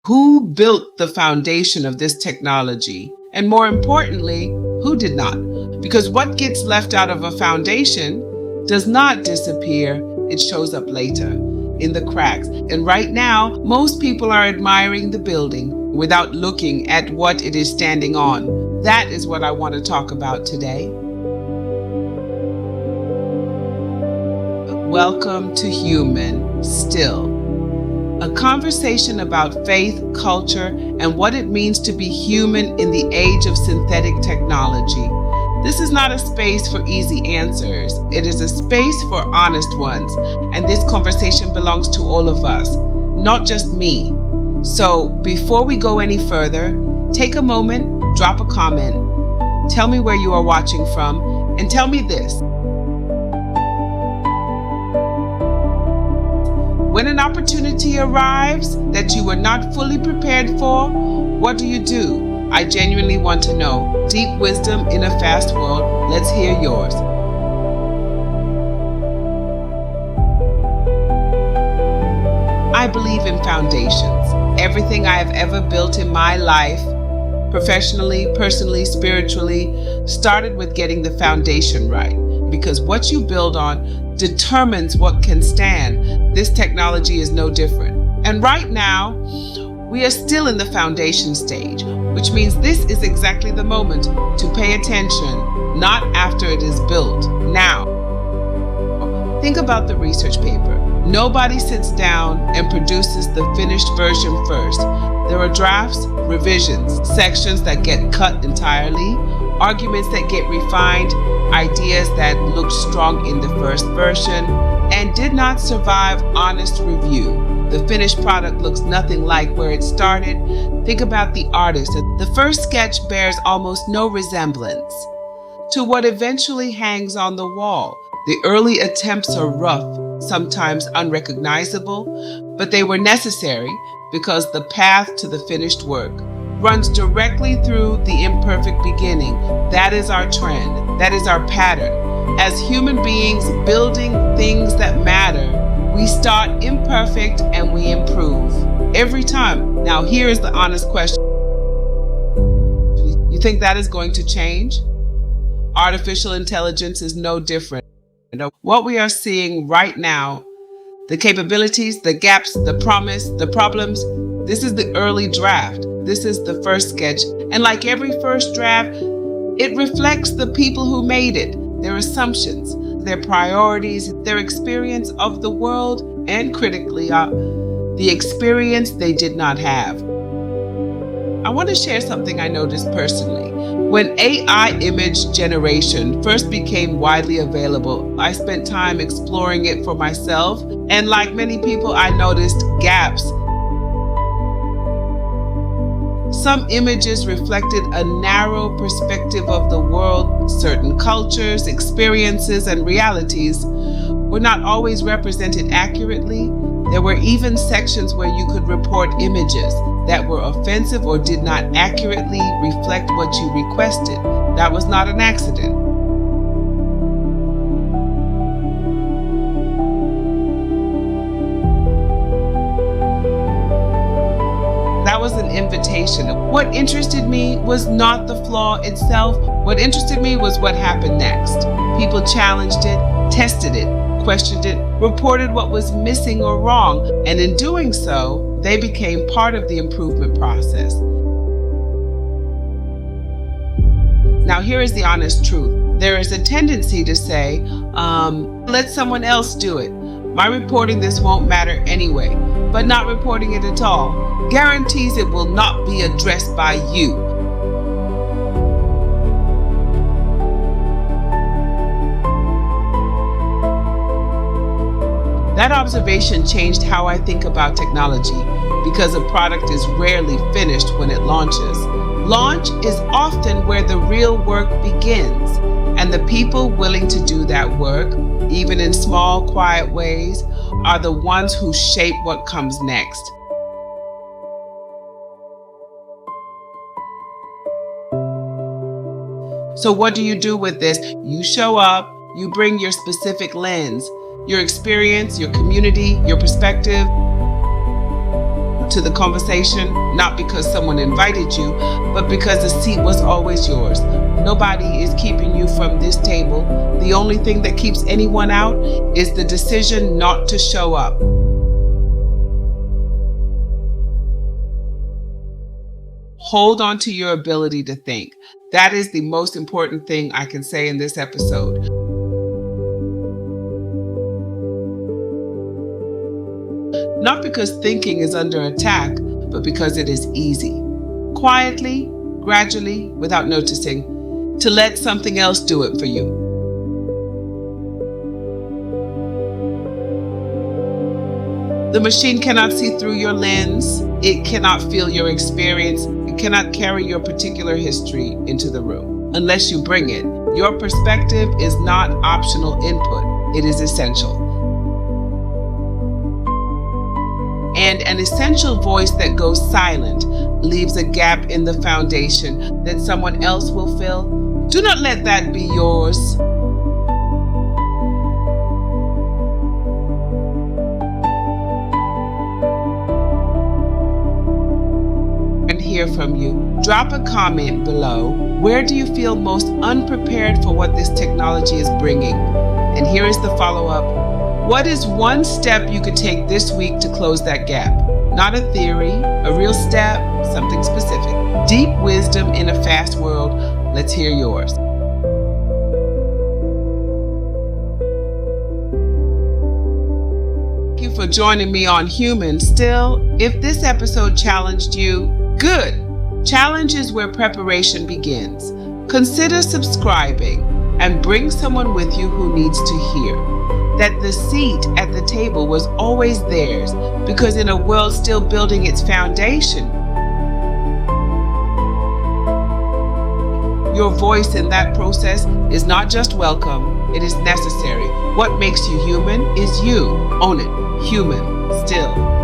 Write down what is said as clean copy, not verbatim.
Who built the foundation of this technology? And more importantly, who did not? Because what gets left out of a foundation does not disappear, it shows up later in the cracks. And right now, most people are admiring the building without looking at what it is standing on. That is what I want to talk about today. Welcome to Human Still, a conversation about faith, culture, and what it means to be human in the age of synthetic technology. This is not a space for easy answers. It is a space for honest ones. And this conversation belongs to all of us, not just me. So before we go any further, take a moment, drop a comment, tell me where you are watching from, and tell me this. When an opportunity arrives that you were not fully prepared for, what do? I genuinely want to know. Deep wisdom in a fast world. Let's hear yours. I believe in foundations. Everything I have ever built in my life, professionally, personally, spiritually, started with getting the foundation right. Because what you build on determines what can stand. This technology is no different. And right now, we are still in the foundation stage, which means this is exactly the moment to pay attention, not after it is built, now. Think about the research paper. Nobody sits down and produces the finished version first. There are drafts, revisions, sections that get cut entirely, arguments that get refined, ideas that looked strong in the first version, and did not survive honest review. The finished product looks nothing like where it started. Think about the artist. The first sketch bears almost no resemblance to what eventually hangs on the wall. The early attempts are rough, sometimes unrecognizable, but they were necessary because the path to the finished work runs directly through the imperfect beginning. That is our trend. That is our pattern. As human beings building things that matter, we start imperfect and we improve every time. Now, here is the honest question. You think that is going to change? Artificial intelligence is no different. What we are seeing right now, the capabilities, the gaps, the promise, the problems, this is the early draft. This is the first sketch. And like every first draft, it reflects the people who made it, their assumptions, their priorities, their experience of the world, and critically, the experience they did not have. I want to share something I noticed personally. When AI image generation first became widely available, I spent time exploring it for myself, and like many people, I noticed gaps. Some images reflected a narrow perspective of the world. Certain cultures, experiences, and realities were not always represented accurately. There were even sections where you could report images that were offensive or did not accurately reflect what you requested. That was not an accident. That was an invitation. What interested me was not the flaw itself. What interested me was what happened next. People challenged it, tested it, questioned it, reported what was missing or wrong, and in doing so, they became part of the improvement process. Now, here is the honest truth. There is a tendency to say, let someone else do it. My reporting this won't matter anyway, but not reporting it at all guarantees it will not be addressed by you. That observation changed how I think about technology, because a product is rarely finished when it launches. Launch is often where the real work begins, and the people willing to do that work, even in small, quiet ways, are the ones who shape what comes next. So what do you do with this? You show up, you bring your specific lens, your experience, your community, your perspective. to the conversation, not because someone invited you, but because the seat was always yours. Nobody is keeping you from this table. The only thing that keeps anyone out is the decision not to show up. Hold on to your ability to think. That is the most important thing I can say in this episode. Not because thinking is under attack, but because it is easy. Quietly, gradually, without noticing, to let something else do it for you. The machine cannot see through your lens. It cannot feel your experience. It cannot carry your particular history into the room unless you bring it. Your perspective is not optional input. It is essential. And an essential voice that goes silent leaves a gap in the foundation that someone else will fill. Do not let that be yours. And hear from you. Drop a comment below. Where do you feel most unprepared for what this technology is bringing? And here is the follow-up. What is one step you could take this week to close that gap? Not a theory, a real step, something specific. Deep wisdom in a fast world. Let's hear yours. Thank you for joining me on Human Still. If this episode challenged you, good. Challenge is where preparation begins. Consider subscribing and bring someone with you who needs to hear that the seat at the table was always theirs, because in a world still building its foundation, your voice in that process is not just welcome, it is necessary. What makes you human is you. Own it. Human. Still.